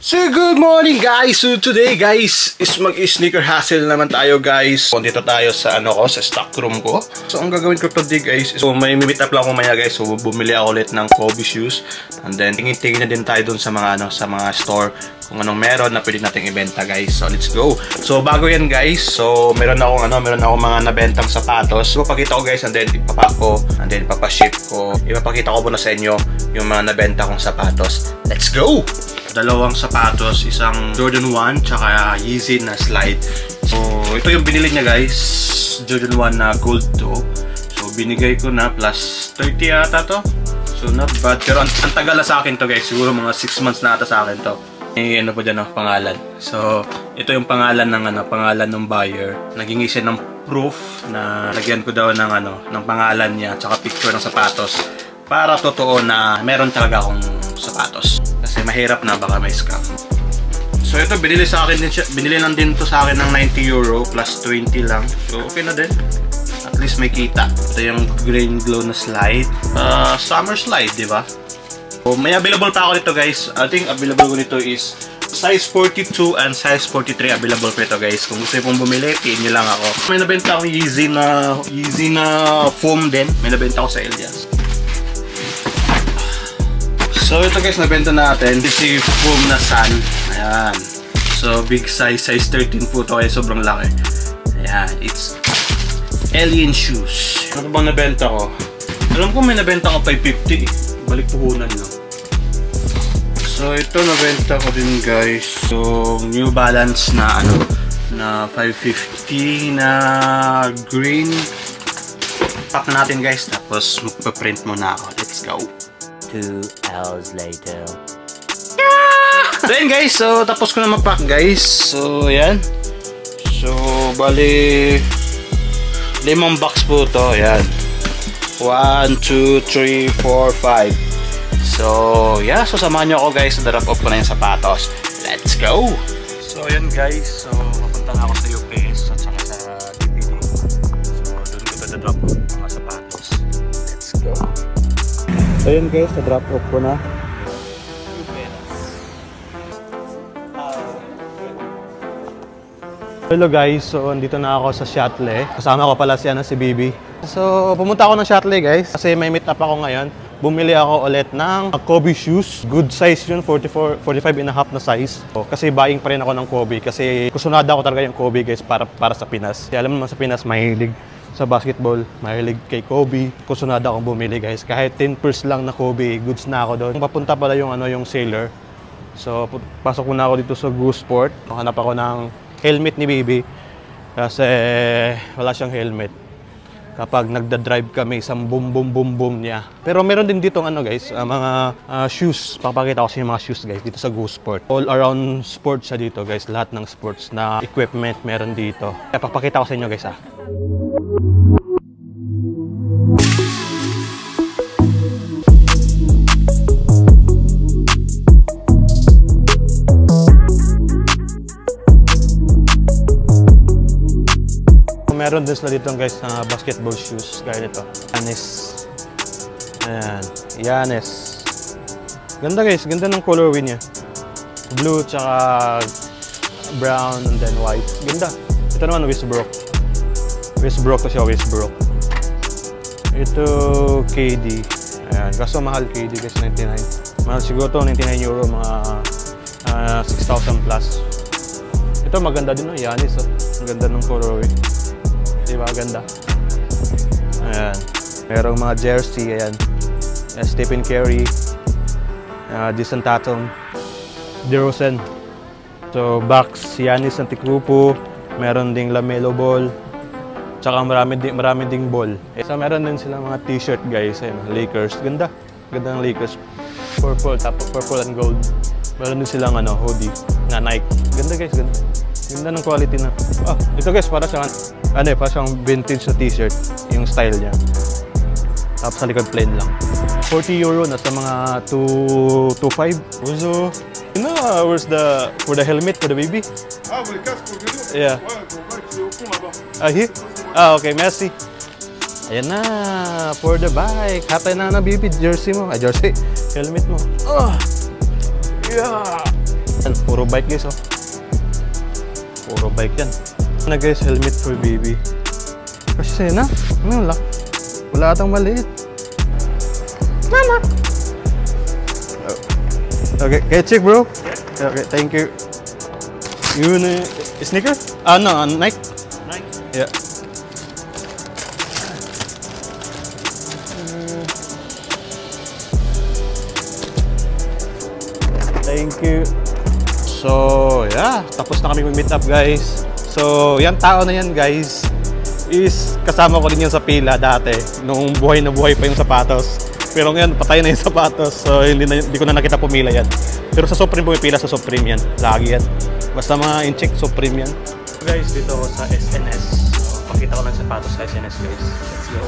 So good morning guys! So today guys is mag-sneaker hustle naman tayo guys. Dito tayo sa sa stock room ko. So ang gagawin ko today guys is may meet up lang ako maya guys. So bumili ako ulit ng Kobe shoes. And then tingin-tingin na din tayo dun sa mga sa mga store kung anong meron na pwede nating ibenta guys. So let's go. So bago yan guys, so meron akong mga nabentang sapatos. So papakita ko guys and then ipapack ko and then ipapaship ko. Ipapakita ko muna sa inyo yung mga nabenta kong sapatos. Let's go! Dalawang sapatos, isang Jordan 1 tsaka Yeezy na slide. So ito yung binili niya guys, Jordan 1 na gold to. So binigay ko na plus 30 ata to. So not bad, pero ang tagal na sa akin to guys, siguro mga 6 months na ata sa akin to. May ano po dyan pangalan. So ito yung pangalan ng pangalan ng buyer. Naging siya ng proof na lagyan ko daw ng pangalan niya tsaka picture ng sapatos para totoo na meron talaga akong sapatos. Kasi mahirap na baka may scam. So ito binili lang din to sa akin ng 90 euro plus 20 lang. So okay na din. At least may kita. Ito yung green glow na slide. Summer slide, di ba? So may available pa ako nito guys. I think available ko nito is size 42 and size 43 available pa ito guys. Kung gusto pong bumili, tiin nyo lang ako. May nabenta akong Yeezy na foam din. May nabenta ako sa Elias. So ito guys, nabenta natin. This is foam na sun. Ayan. So big size 13 po ito kaya sobrang laki. Ayan. It's alien shoes. Ano bang nabenta ko? Alam ko may nabenta ko 550. Balik puhunan lang. So ito nabenta ko din guys. So New Balance na na 550 na green. Pack na natin guys. Tapos magpa-print muna ako. Let's go. 2 hours later. So yun guys, so tapos ko na mag-pack guys. So yan. So bali 5 box po to. Yan 1, 2, 3, 4, 5. So yeah, so samahan nyo ako guys. Drop off ko na yung sapatos. Let's go. So yan guys, so papunta na ako sa UPS at saka sa DPD. So doon ko drop off mga sapatos. Let's go. So yun guys, na-drop off ko na. Hello guys, so andito na ako sa Shuttle. Kasama ko pala si Bibi. So pumunta ako ng Shuttle guys kasi may meet up ako ngayon. Bumili ako ulit ng Kobe shoes. Good size yun, 45 and a half na size. So, kasi buying pa rin ako ng Kobe kasi kusunada ako talaga yung Kobe guys para sa Pinas. Kasi alam mo naman sa Pinas mahilig sa basketball, mahilig kay Kobe. Kusunada akong bumili guys. Kahit 10 pairs lang na Kobe, goods na ako doon. Papunta pala yung yung sailor. So pasok muna ako dito sa Goose Sport. Hanap ako ng helmet ni Baby kasi wala siyang helmet. Kapag nagda-drive kami, isang boom boom boom boom niya. Pero meron din dito guys, mga shoes. Papakita ko sa inyo mga shoes guys dito sa Goose Sport. All around sports siya dito guys. Lahat ng sports na equipment meron dito. Kaya papakita ko sa inyo guys . Meron din sila dito guys na basketball shoes gaya nito. Giannis. Ayan. Giannis. Ganda guys. Ganda ng colorway niya. Blue tsaka brown and then white. Ganda. Ito naman Westbrook. Westbrook to siya. Westbrook. Ito KD. Ayan. Kaso mahal KD guys. 99. Mahal siguro to. 99 euro. Mga 6,000 plus. Ito maganda din Giannis. Ang ganda ng colorway. Diba? Ganda. Ayan. Merong mga jersey. Ayan. Stephen Curry. Jason Tatum. DeRozan. So, Bucks. Giannis Antetokounmpo. Meron ding LaMelo Ball. Tsaka marami ding ball. So, meron din silang mga t-shirt guys. Ayan. Lakers. Ganda. Ganda ng Lakers. Purple. Tapos purple and gold. Meron din silang hoodie. Na Nike. Ganda guys. Ganda. Ganda ng quality na. Ito guys, para siyang para siyang vintage na t-shirt yung style niya. Tapos sa likod plain lang. 40 euro na sa mga 2.5. So, you know where's for the helmet for the baby? Pour les casques pour le vélo. Yeah. Ouais, c'est au fond là-bas. Here? Okay, merci. Ayan na, for the bike. Hatay na baby, jersey mo. Jersey, helmet mo. Yeah. Puro bike guys, oh. Puro bike yan. Na guys, helmet for baby. Kasi sa'yo na. Ano lang? Wala atang maliit. Mama! Okay, check bro. Okay, thank you. Yun, sneaker? No, Nike? Nike? Yeah. Thank you. So, yeah. Tapos na kami mag-meet up, guys. So, yung tao na yan, guys, is kasama ko din yan sa pila dati. Nung buhay na buhay pa yung sapatos. Pero ngayon, patay na yung sapatos. So, hindi ko na nakita pumila yan. Pero sa Supreme, pumipila sa Supreme yan. Lagi yan. Basta mga in-check, Supreme yan. So, guys, dito ako sa SNS. So, pakita ko lang sapatos sa SNS, guys. Let's go.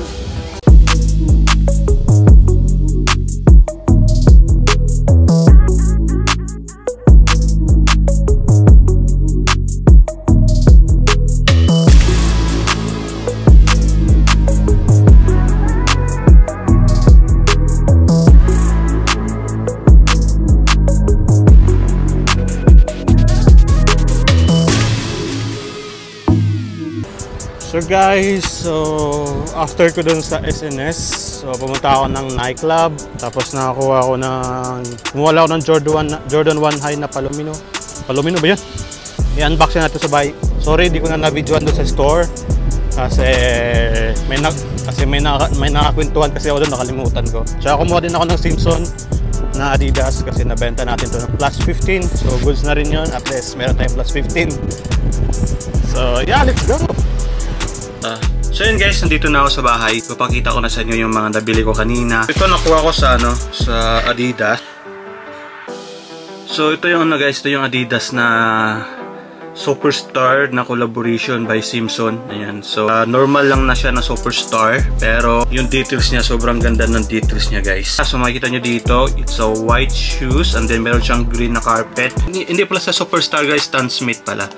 So guys, after ko dun sa SNS, so pumunta ako ng nightclub, tapos nakakuha ako kumuha ako ng Jordan 1 High na Palomino. Palomino ba yan? I-unboxing natin sa bahay. Sorry, di ko na na-videoan doon sa store. Kasi may nakakwentuhan kasi ako doon, nakalimutan ko. Tsaka kumuha din ako ng Simpson na Adidas kasi nabenta natin to ng plus 15. So goods na rin yun, at least meron tayong plus 15. So yeah, let's go! So yun guys, nandito na ako sa bahay. Papakita ko na sa inyo yung mga nabili ko kanina. Ito nakuha ko sa sa Adidas. So ito yung guys, ito yung Adidas na Superstar na collaboration by Simpson. Ayan. So normal lang na siya na Superstar, pero yung details niya, sobrang ganda ng details niya guys. So makikita nyo dito, it's a white shoes and then meron siyang green na carpet. Hindi pala sa Superstar guys, Stan Smith pala.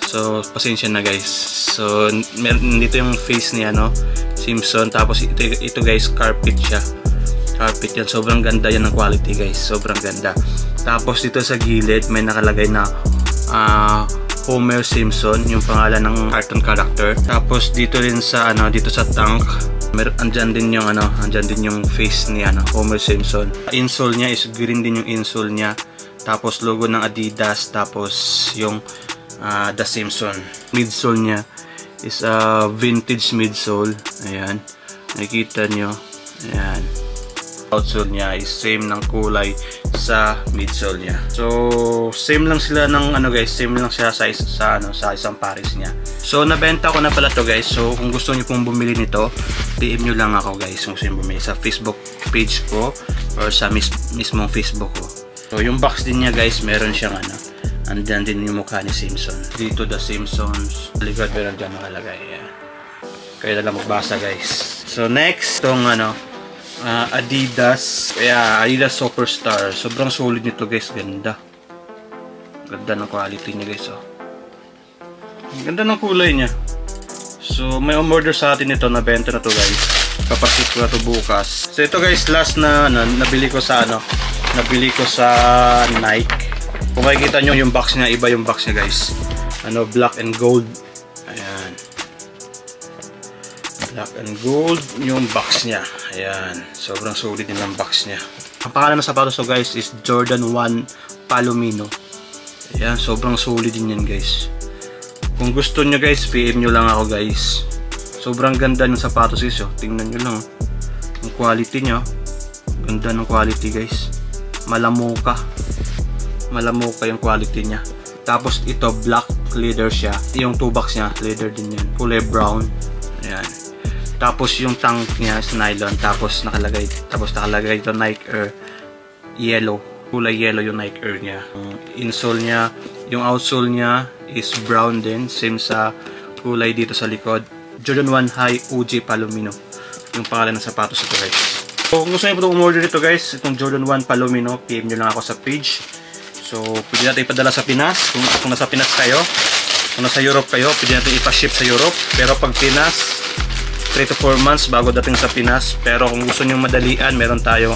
So, pasensya na guys. So, meron dito yung face niya, Simpson. Tapos, ito guys, carpet siya. Carpet yan. Sobrang ganda yan ng quality guys. Sobrang ganda. Tapos, dito sa gilid, may nakalagay na Homer Simpson, yung pangalan ng cartoon character. Tapos, dito rin sa, dito sa tank, andyan din yung face ni Homer Simpson. Insole niya is green din yung insole niya. Tapos, logo ng Adidas. Tapos, yung The Simpson. Midsole niya is a vintage midsole. Ayan. Nakikita nyo. Ayan. Outsole niya is same ng kulay sa midsole niya. So, same lang sila ng guys. Same lang siya sa isang pares niya. So, nabenta ko na pala to guys. So, kung gusto niyo pong bumili nito, PM nyo lang ako guys. Kung gusto niyo bumili sa Facebook page ko or sa mismong Facebook ko. So, yung box din niya guys, meron siyang andyan din yung mukha ni Simpson. Dito The Simpsons. Likod meron dyan nakalagay. Yeah. Kaya na lang magbasa guys. So next, itong Adidas. Adidas Superstar. Sobrang solid nito guys. Ganda. Ganda ng quality niya guys. Ganda ng kulay niya. So may umorder sa atin ito. Nabenta na to guys. Papasit ko na to bukas. So ito guys, last na nabili ko sa nabili ko sa Nike. Kung makikita nyo yung box niya, iba yung box niya guys. Black and gold. Ayan. Black and gold yung box niya. Ayan. Sobrang solid din ang box niya. Ang pangalan ng sapatos guys is Jordan 1 Palomino. Ayan. Sobrang solid din yan guys. Kung gusto nyo guys, PM nyo lang ako guys. Sobrang ganda ng sapatos guys. Tingnan nyo lang. Ang quality niya. Ganda ng quality guys. Malamuka yung quality niya. Tapos ito black leather siya. Yung two box niya leather din yan. Kulay brown. Ayan. Tapos yung tank niya is nylon. Tapos nakalagay ito Nike Air yellow. Kulay yellow yung Nike Air niya. Yung insole niya, yung outsole niya is brown din. Same sa kulay dito sa likod. Jordan 1 High OG Palomino. Yung pangalan ng sapatos ito guys. So kung gusto niyo po umorder ito guys, itong Jordan 1 Palomino, PM nyo lang ako sa page. So, pwede natin ipadala sa Pinas. Kung nasa Pinas kayo, kung nasa Europe kayo, pwede natin ipaship sa Europe. Pero pag Pinas, 3 to 4 months bago dating sa Pinas. Pero kung gusto nyo madalian, meron tayong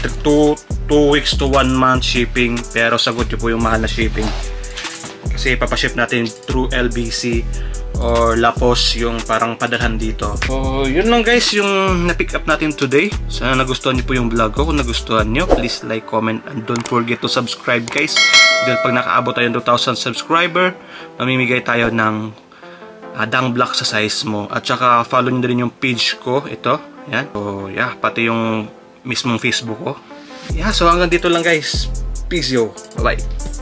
2 2 weeks to 1 month shipping, pero sagot nyo po yung mahal na shipping kasi ipapaship natin through LBC or Lapos, yung parang padalhan dito. So yun lang guys yung na-pick up natin today. Sana nagustuhan nyo po yung vlog ko. Kung nagustuhan nyo, please like, comment, and don't forget to subscribe guys, dahil pag nakaabot tayo ng 2,000 subscriber, mamimigay tayo ng dang block sa size mo. At saka follow nyo din yung page ko, ito, yan. So yeah, pati yung mismong Facebook ko. Yeah, so hanggang dito lang guys. Peace yo. Bye bye.